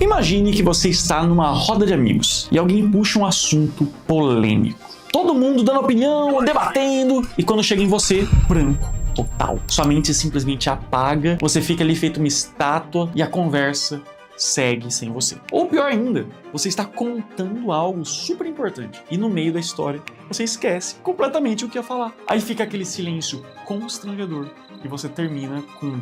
Imagine que você está numa roda de amigos e alguém puxa um assunto polêmico. Todo mundo dando opinião, debatendo, e quando chega em você, branco total. Sua mente simplesmente apaga, você fica ali feito uma estátua e a conversa segue sem você. Ou pior ainda, você está contando algo super importante e no meio da história você esquece completamente o que ia falar. Aí fica aquele silêncio constrangedor e você termina com...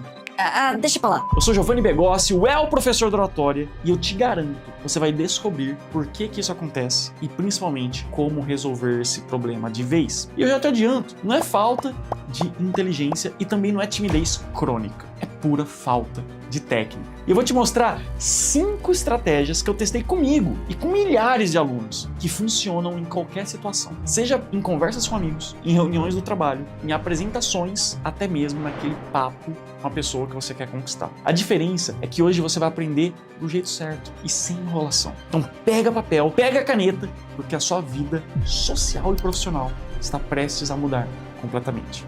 deixa pra lá. Eu sou Giovanni Begossi, o professor da oratória, e eu te garanto, você vai descobrir por que isso acontece e principalmente como resolver esse problema de vez. E eu já te adianto, não é falta de inteligência e também não é timidez crônica, é pura falta de técnica. E eu vou te mostrar 5 estratégias que eu testei comigo e com milhares de alunos que funcionam em qualquer situação, seja em conversas com amigos, em reuniões do trabalho, em apresentações, até mesmo naquele papo com a pessoa que você quer conquistar. A diferença é que hoje você vai aprender do jeito certo e sem enrolação. Então pega papel, pega caneta, porque a sua vida social e profissional está prestes a mudar completamente.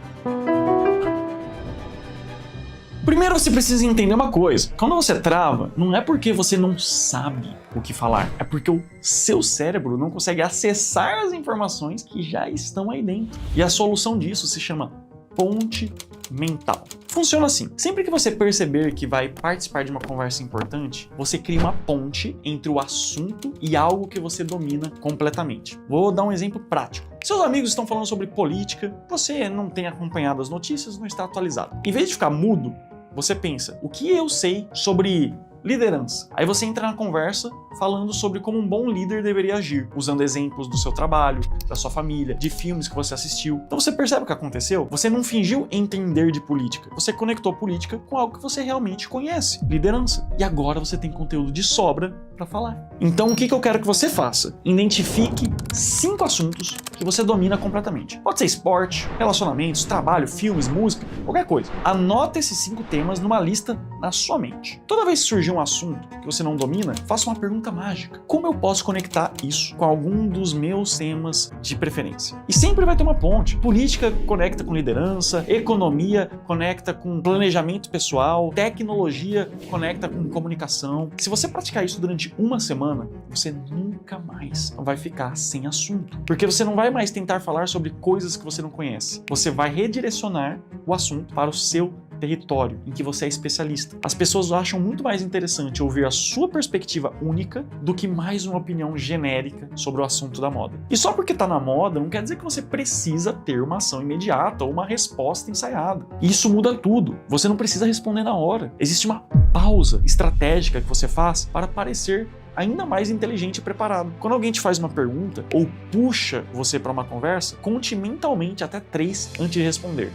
Primeiro você precisa entender uma coisa. Quando você trava, não é porque você não sabe o que falar, é porque o seu cérebro não consegue acessar as informações que já estão aí dentro. E a solução disso se chama ponte mental. Funciona assim: sempre que você perceber que vai participar de uma conversa importante, você cria uma ponte entre o assunto e algo que você domina completamente. Vou dar um exemplo prático. Seus amigos estão falando sobre política, você não tem acompanhado as notícias, não está atualizado. Em vez de ficar mudo, você pensa, o que eu sei sobre liderança? Aí você entra na conversa falando sobre como um bom líder deveria agir, usando exemplos do seu trabalho, da sua família, de filmes que você assistiu. Então você percebe o que aconteceu? Você não fingiu entender de política, você conectou política com algo que você realmente conhece, liderança. E agora você tem conteúdo de sobra para falar. Então o que eu quero que você faça? Identifique 5 assuntos que você domina completamente. Pode ser esporte, relacionamentos, trabalho, filmes, música, qualquer coisa. Anota esses 5 temas numa lista na sua mente. Toda vez que surgir um assunto que você não domina, faça uma pergunta mágica. Como eu posso conectar isso com algum dos meus temas de preferência? E sempre vai ter uma ponte. Política conecta com liderança, economia conecta com planejamento pessoal, tecnologia conecta com comunicação. Se você praticar isso durante uma semana, você nunca mais vai ficar sem assunto. Porque você não vai mais tentar falar sobre coisas que você não conhece. Você vai redirecionar o assunto para o seu território em que você é especialista. As pessoas acham muito mais interessante ouvir a sua perspectiva única do que mais uma opinião genérica sobre o assunto da moda. E só porque tá na moda não quer dizer que você precisa ter uma ação imediata ou uma resposta ensaiada. E isso muda tudo. Você não precisa responder na hora. Existe uma pausa estratégica que você faz para parecer ainda mais inteligente e preparado. Quando alguém te faz uma pergunta ou puxa você para uma conversa, conte mentalmente até 3 antes de responder.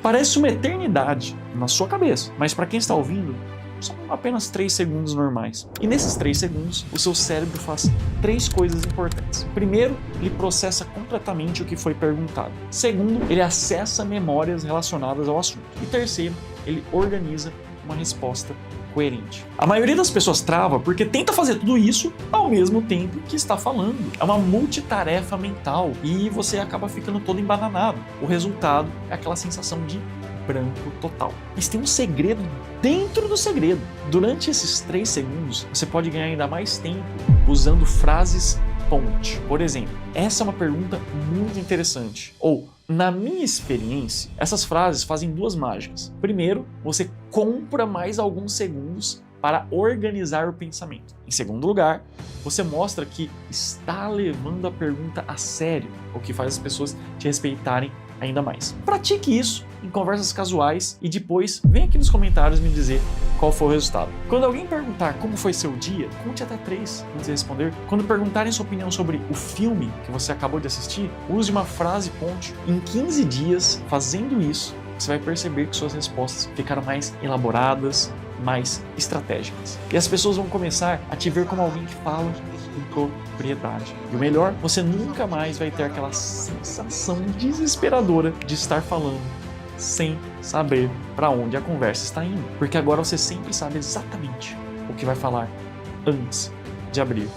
Parece uma eternidade na sua cabeça, mas para quem está ouvindo, são apenas 3 segundos normais. E nesses 3 segundos, o seu cérebro faz 3 coisas importantes. Primeiro, ele processa completamente o que foi perguntado. Segundo, ele acessa memórias relacionadas ao assunto. E terceiro, ele organiza uma resposta coerente. A maioria das pessoas trava porque tenta fazer tudo isso ao mesmo tempo que está falando. É uma multitarefa mental e você acaba ficando todo embananado. O resultado é aquela sensação de branco total. Mas tem um segredo dentro do segredo. Durante esses 3 segundos, você pode ganhar ainda mais tempo usando frases ponte. Por exemplo, essa é uma pergunta muito interessante. Ou, na minha experiência, essas frases fazem 2 mágicas. Primeiro, você compra mais alguns segundos para organizar o pensamento. Em segundo lugar, você mostra que está levando a pergunta a sério, o que faz as pessoas te respeitarem ainda mais. Pratique isso em conversas casuais e depois vem aqui nos comentários me dizer qual foi o resultado. Quando alguém perguntar como foi seu dia, conte até 3 antes de responder. Quando perguntarem sua opinião sobre o filme que você acabou de assistir, use uma frase ponte. Em 15 dias, fazendo isso, você vai perceber que suas respostas ficaram mais elaboradas, mais estratégicas. E as pessoas vão começar a te ver como alguém que fala com propriedade. E o melhor, você nunca mais vai ter aquela sensação desesperadora de estar falando sem saber para onde a conversa está indo. Porque agora você sempre sabe exatamente o que vai falar antes de abrir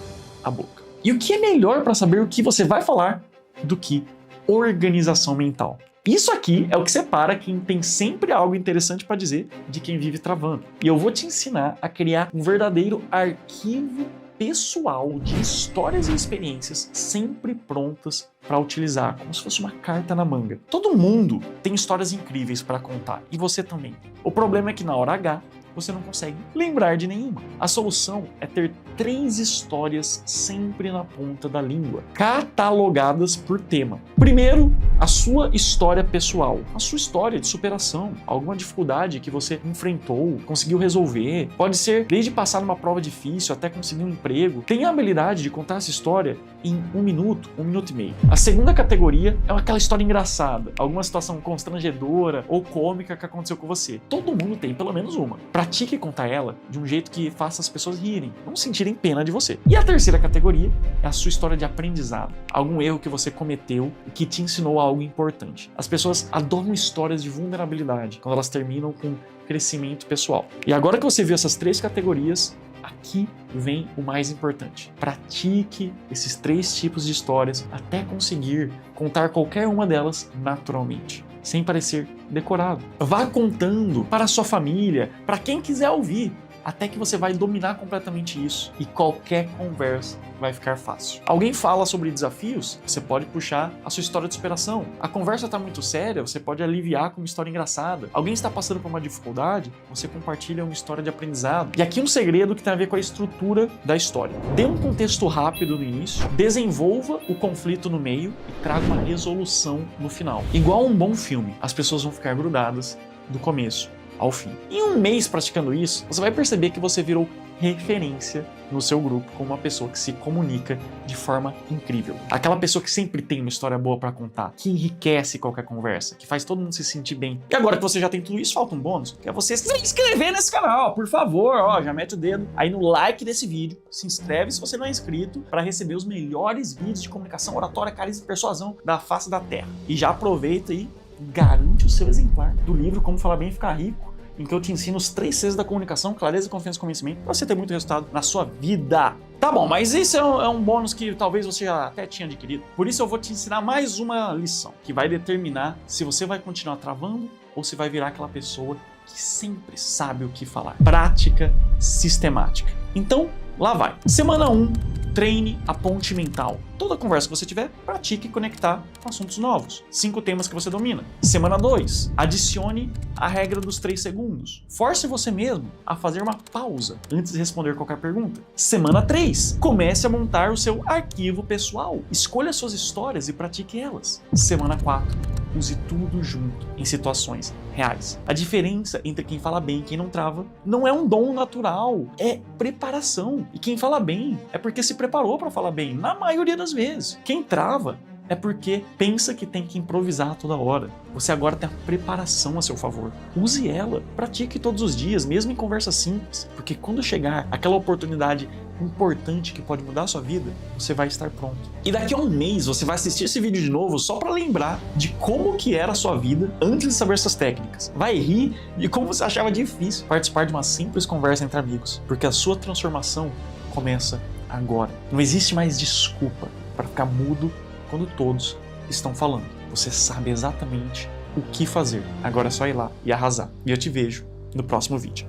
a boca. E o que é melhor para saber o que você vai falar do que organização mental? Isso aqui é o que separa quem tem sempre algo interessante para dizer de quem vive travando. E eu vou te ensinar a criar um verdadeiro arquivo pessoal de histórias e experiências sempre prontas para utilizar, como se fosse uma carta na manga. Todo mundo tem histórias incríveis para contar, e você também. O problema é que na hora H, você não consegue lembrar de nenhuma. A solução é ter 3 histórias sempre na ponta da língua, catalogadas por tema. Primeiro, a sua história pessoal, a sua história de superação, alguma dificuldade que você enfrentou, conseguiu resolver. Pode ser desde passar numa prova difícil até conseguir um emprego. Tenha a habilidade de contar essa história em 1 minuto, 1 minuto e meio. A segunda categoria é aquela história engraçada, alguma situação constrangedora ou cômica que aconteceu com você. Todo mundo tem pelo menos uma. Pratique contar ela de um jeito que faça as pessoas rirem, não sentirem pena de você. E a terceira categoria é a sua história de aprendizado, algum erro que você cometeu e que te ensinou algo importante. As pessoas adoram histórias de vulnerabilidade quando elas terminam com crescimento pessoal. E agora que você viu essas 3 categorias, aqui vem o mais importante. Pratique esses 3 tipos de histórias até conseguir contar qualquer uma delas naturalmente, sem parecer decorado. Vá contando para a sua família, para quem quiser ouvir, até que você vai dominar completamente isso e qualquer conversa vai ficar fácil. Alguém fala sobre desafios, você pode puxar a sua história de superação. A conversa está muito séria, você pode aliviar com uma história engraçada. Alguém está passando por uma dificuldade, você compartilha uma história de aprendizado. E aqui um segredo que tem a ver com a estrutura da história. Dê um contexto rápido no início, desenvolva o conflito no meio e traga uma resolução no final. Igual um bom filme, as pessoas vão ficar grudadas do começo ao fim. Em 1 mês praticando isso, você vai perceber que você virou referência no seu grupo como uma pessoa que se comunica de forma incrível. Aquela pessoa que sempre tem uma história boa para contar, que enriquece qualquer conversa, que faz todo mundo se sentir bem. E agora que você já tem tudo isso, falta um bônus, que é você se inscrever nesse canal, por favor, já mete o dedo aí no like desse vídeo, se inscreve se você não é inscrito para receber os melhores vídeos de comunicação, oratória, carisma e persuasão da face da Terra. E já aproveita e garante o seu exemplar do livro Como Falar Bem e Ficar Rico, em que eu te ensino os 3 Cs da comunicação: clareza, confiança e convencimento, para você ter muito resultado na sua vida. Tá bom, mas isso é um bônus que talvez você já até tinha adquirido. Por isso eu vou te ensinar mais uma lição, que vai determinar se você vai continuar travando ou se vai virar aquela pessoa que sempre sabe o que falar. Prática sistemática. Então, lá vai. Semana 1, treine a ponte mental. Toda conversa que você tiver, pratique conectar com assuntos novos. 5 temas que você domina. Semana 2, adicione a regra dos 3 segundos. Force você mesmo a fazer uma pausa antes de responder qualquer pergunta. Semana 3, comece a montar o seu arquivo pessoal. Escolha suas histórias e pratique elas. Semana 4, use tudo junto em situações reais. A diferença entre quem fala bem e quem não trava não é um dom natural, é preparação. E quem fala bem é porque se preparou para falar bem, na maioria das vezes. Quem trava é porque pensa que tem que improvisar toda hora. Você agora tem a preparação a seu favor. Use ela, pratique todos os dias, mesmo em conversas simples, porque quando chegar aquela oportunidade importante que pode mudar a sua vida, você vai estar pronto. E daqui a 1 mês você vai assistir esse vídeo de novo só para lembrar de como que era a sua vida antes de saber essas técnicas. Vai rir de como você achava difícil participar de uma simples conversa entre amigos, porque a sua transformação começa agora. Não existe mais desculpa para ficar mudo quando todos estão falando. Você sabe exatamente o que fazer. Agora é só ir lá e arrasar. E eu te vejo no próximo vídeo.